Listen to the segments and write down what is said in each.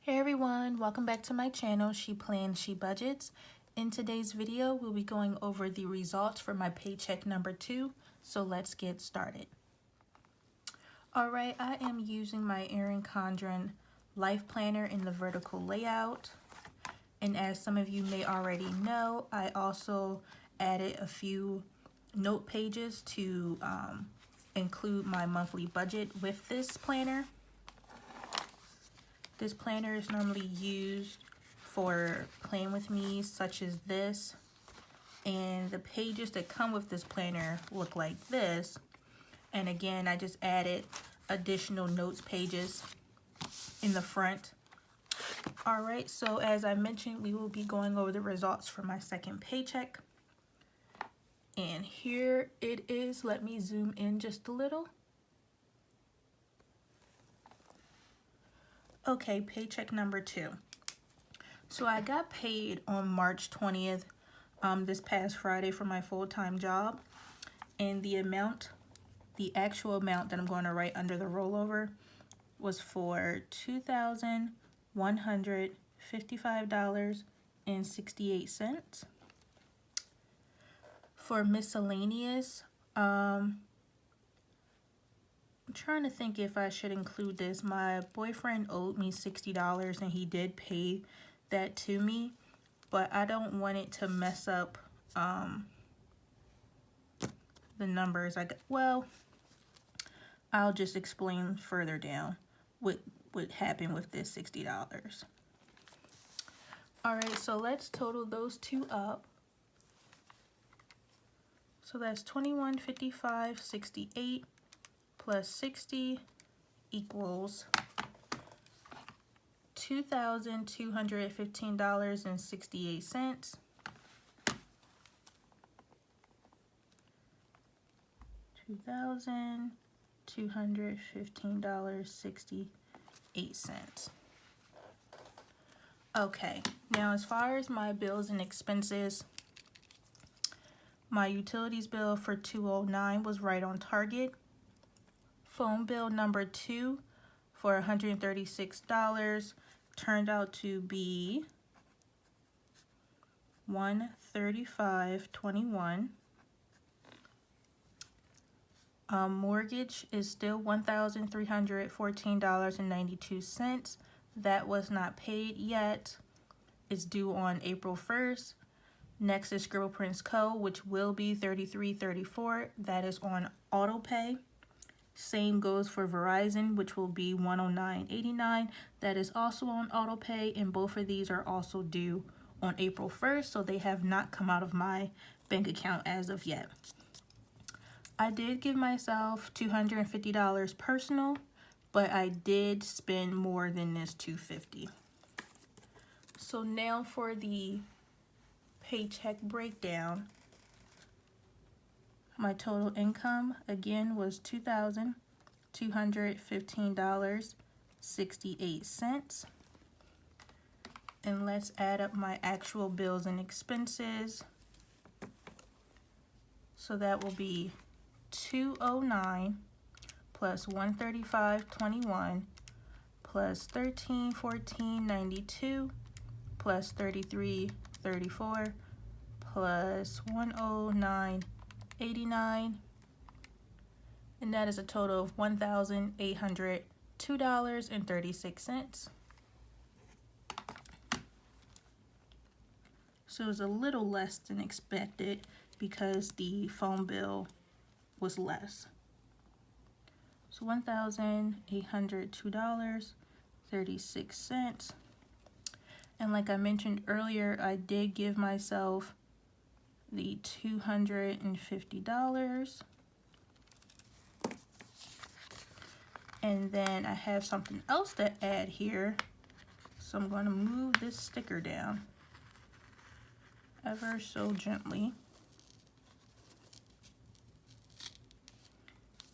Hey everyone, welcome back to my channel, She Plans, She Budgets. In today's video, we'll be going over the results for my paycheck number 2, so let's get started. Alright, I am using my Erin Condren Life Planner in the vertical layout. And as some of you may already know, I also added a few note pages to include my monthly budget with this planner. This planner is normally used for plan with me, such as this. And the pages that come with this planner look like this. And again, I just added additional notes pages in the front. All right, so as I mentioned, we will be going over the results for my second paycheck. And here it is. Let me zoom in just a little. Okay, paycheck number 2. So I got paid on March 20th, this past Friday for my full-time job. And the actual amount that I'm going to write under the rollover was for $2,155.68. For miscellaneous, I'm trying to think if I should include this. My boyfriend owed me $60 and he did pay that to me, but I don't want it to mess up the numbers. Well, I'll just explain further down what happened with this $60. All right, so let's total those two up. So that's $21.55.68 plus 60 equals $2,215.68. $2,215.68. Okay, now as far as my bills and expenses, my utilities bill for $209 was right on target. Phone bill number 2 for $136 turned out to be $135.21. Mortgage is still $1,314.92. That was not paid yet. It's due on April 1st. Next is Scribble Prints Co., which will be $33.34. That is on auto pay. Same goes for Verizon, which will be $109.89. That is also on auto pay, and both of these are also due on April 1st, so they have not come out of my bank account as of yet. I did give myself $250 personal, but I did spend more than this $250. So now for the paycheck breakdown. My total income again was $2,215.68. And let's add up my actual bills and expenses. So that will be $209 plus $135.21 plus $1314.92 plus $33.34 plus $109.89, and that is a total of $1,802.36. So it was a little less than expected because the phone bill was less. So $1,802.36. And like I mentioned earlier, I did give myself the $250. And then I have something else to add here. So I'm going to move this sticker down ever so gently.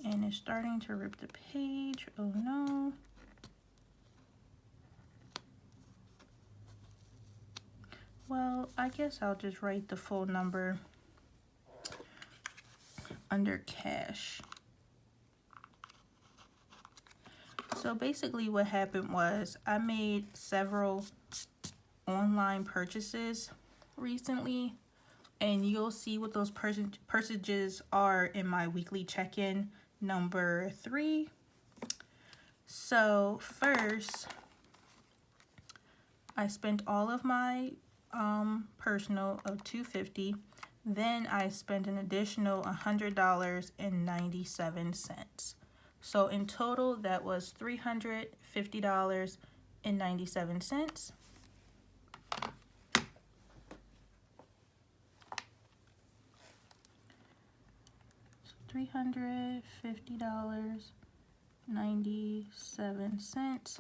And it's starting to rip the page. Oh no. Well, I guess I'll just write the full number under cash. So basically what happened was I made several online purchases recently, and you'll see what those purchases are in my weekly check-in number 3. So first, I spent all of my personal of $250. Then I spent an additional $100.97. So in total, that was $350.97. $350.97.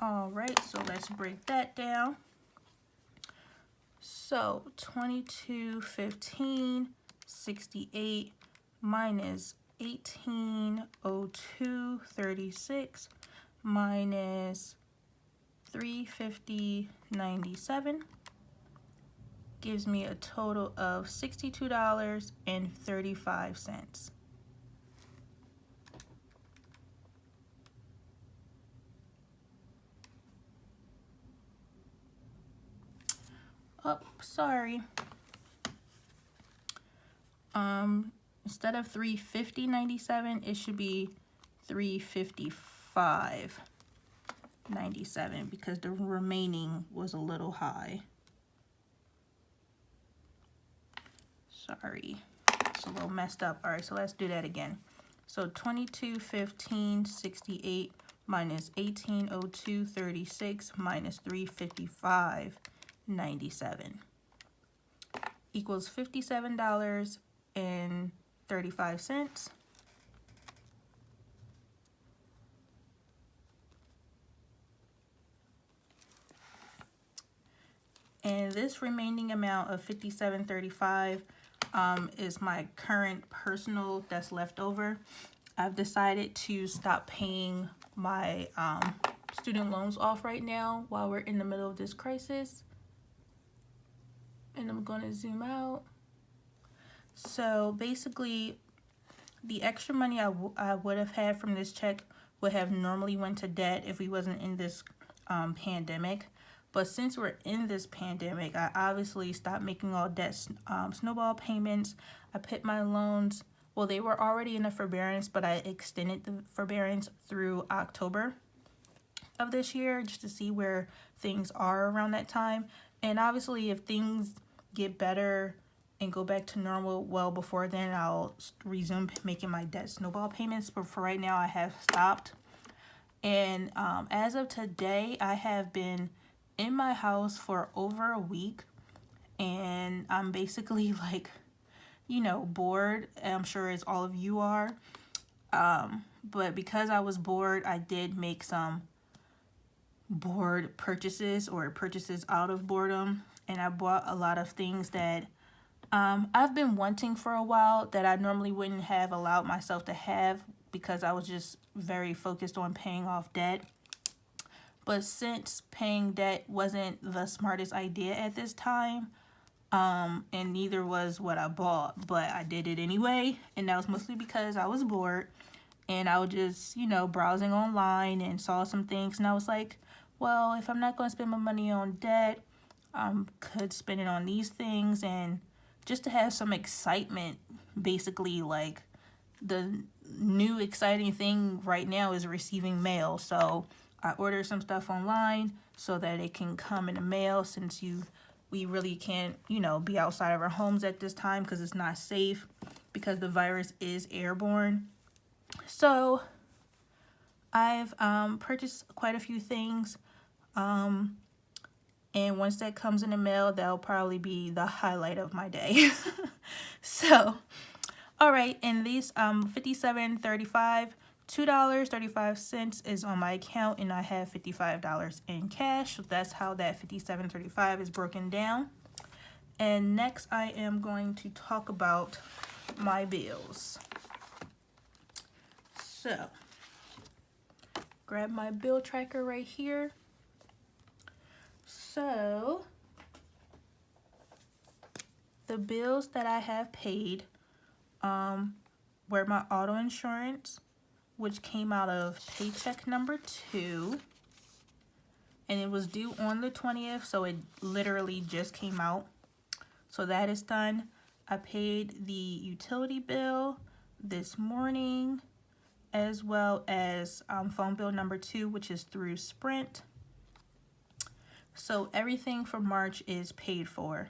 All right, so let's break that down. So 2215.68 minus 1802.36 minus 350.97 gives me a total of $62.35. Oh, sorry. Instead of $350.97, it should be $355.97 because the remaining was a little high. Sorry, it's a little messed up. All right, so let's do that again. So 2215.68 minus 1802.36 minus 355.97 equals $57.35. And this remaining amount of $57.35 is my current personal that's left over. I've decided to stop paying my student loans off right now while we're in the middle of this crisis. And I'm going to zoom out. So basically, the extra money I would have had from this check would have normally went to debt if we wasn't in this pandemic. But since we're in this pandemic, I obviously stopped making all debt snowball payments. I put my loans, well, they were already in a forbearance, but I extended the forbearance through October of this year just to see where things are around that time. And obviously, if things get better and go back to normal well before then, I'll resume making my debt snowball payments. But for right now, I have stopped. And as of today, I have been in my house for over a week, and I'm basically like, you know, bored. I'm sure as all of you are. But because I was bored, I did make some bored purchases or purchases out of boredom. And I bought a lot of things that I've been wanting for a while that I normally wouldn't have allowed myself to have because I was just very focused on paying off debt. But since paying debt wasn't the smartest idea at this time, and neither was what I bought, but I did it anyway. And that was mostly because I was bored and I was just, you know, browsing online and saw some things. And I was like, well, if I'm not going to spend my money on debt, I could spend it on these things. And just to have some excitement, basically, like the new exciting thing right now is receiving mail. So I ordered some stuff online so that it can come in the mail since we really can't, you know, be outside of our homes at this time because it's not safe because the virus is airborne. So I've purchased quite a few things. And once that comes in the mail, that'll probably be the highlight of my day. So, all right, and these $57.35. $2.35 is on my account, and I have $55 in cash. So that's how that $57.35 is broken down. And next, I am going to talk about my bills. So, grab my bill tracker right here. So, the bills that I have paid were were my auto insurance, which came out of paycheck number 2. And it was due on the 20th, so it literally just came out. So that is done. I paid the utility bill this morning, as well as phone bill number 2, which is through Sprint. So everything for March is paid for.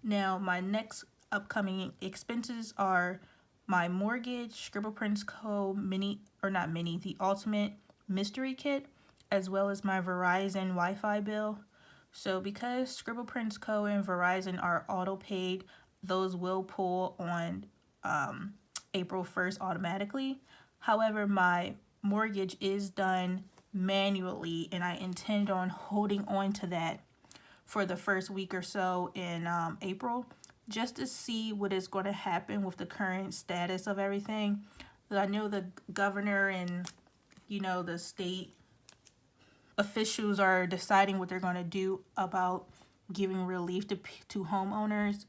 Now, my next upcoming expenses are my mortgage, Scribble Prints Co. the Ultimate Mystery Kit, as well as my Verizon Wi-Fi bill. So because Scribble Prints Co. and Verizon are auto paid, those will pull on April 1st automatically. However, my mortgage is done manually, and I intend on holding on to that for the first week or so in April, just to see what is going to happen with the current status of everything. I know the governor and, the state officials are deciding what they're going to do about giving relief to homeowners.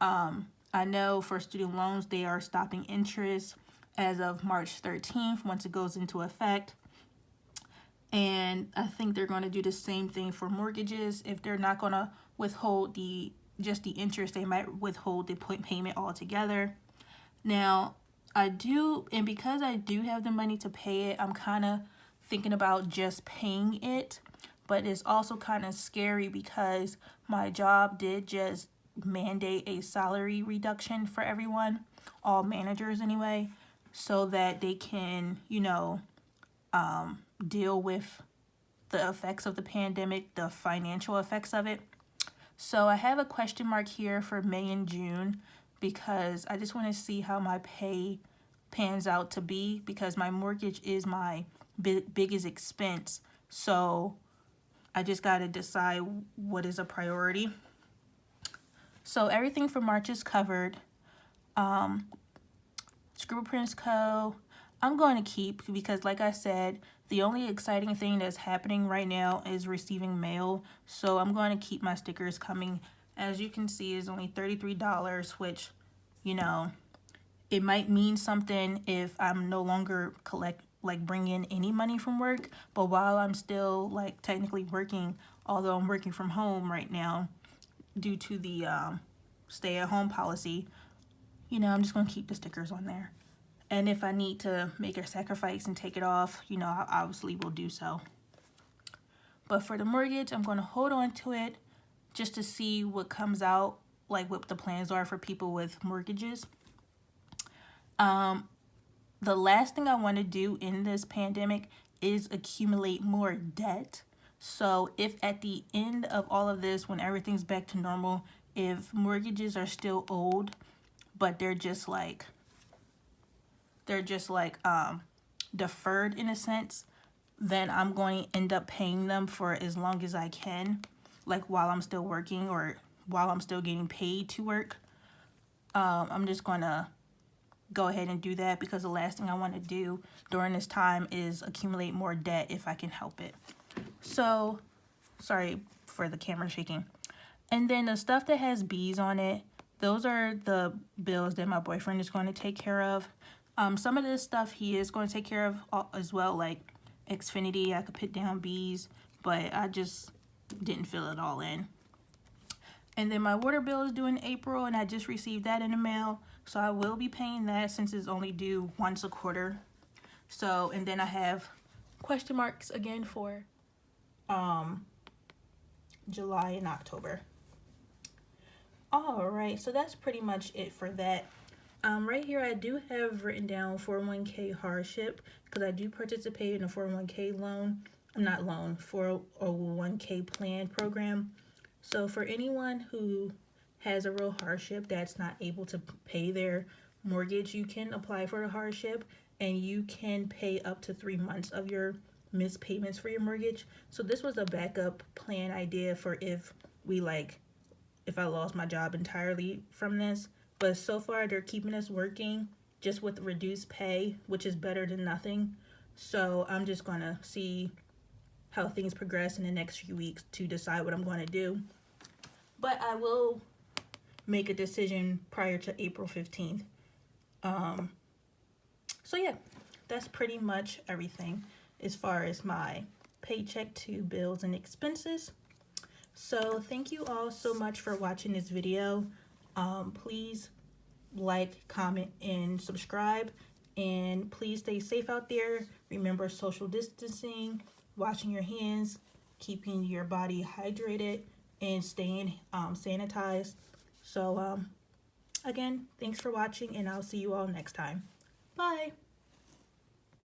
I know for student loans, they are stopping interest as of March 13th once it goes into effect. And I think they're going to do the same thing for mortgages. If they're not going to withhold just the interest, they might withhold the payment altogether. Now, because I do have the money to pay it, I'm kind of thinking about just paying it. But it's also kind of scary because my job did just mandate a salary reduction for everyone, all managers anyway, so that they can, deal with the effects of the pandemic, the financial effects of it. So I have a question mark here for May and June because I just want to see how my pay pans out to be, because my mortgage is my biggest expense. So I just got to decide what is a priority. So everything for March is covered. Scribble Prints Co. I'm going to keep because, like I said, the only exciting thing that's happening right now is receiving mail. So I'm going to keep my stickers coming. As you can see, it's only $33, which, it might mean something if I'm no longer bringing in any money from work. But while I'm still technically working, although I'm working from home right now due to the stay-at-home policy, I'm just going to keep the stickers on there. And if I need to make a sacrifice and take it off, I obviously will do so. But for the mortgage, I'm going to hold on to it just to see what comes out, what the plans are for people with mortgages. The last thing I want to do in this pandemic is accumulate more debt. So if at the end of all of this, when everything's back to normal, if mortgages are still owed, but they're just deferred in a sense, then I'm going to end up paying them for as long as I can, while I'm still working or while I'm still getting paid to work. I'm just going to go ahead and do that because the last thing I want to do during this time is accumulate more debt if I can help it. So, sorry for the camera shaking. And then the stuff that has B's on it, those are the bills that my boyfriend is going to take care of. Some of this stuff he is going to take care of as well, like Xfinity. I could put down B's, but I just didn't fill it all in. And then my water bill is due in April, and I just received that in the mail. So I will be paying that since it's only due once a quarter. So, and then I have question marks again for July and October. All right, so that's pretty much it for that. Right here, I do have written down 401k hardship because I do participate in a 401k 401k plan program. So for anyone who has a real hardship that's not able to pay their mortgage, you can apply for a hardship and you can pay up to 3 months of your missed payments for your mortgage. So this was a backup plan idea for if I lost my job entirely from this. But so far, they're keeping us working just with reduced pay, which is better than nothing. So I'm just going to see how things progress in the next few weeks to decide what I'm going to do. But I will make a decision prior to April 15th. So yeah, that's pretty much everything as far as my paycheck to bills and expenses. So thank you all so much for watching this video. Please like, comment, and subscribe. And please stay safe out there. Remember social distancing, washing your hands, keeping your body hydrated, and staying sanitized. So again, thanks for watching, and I'll see you all next time. Bye.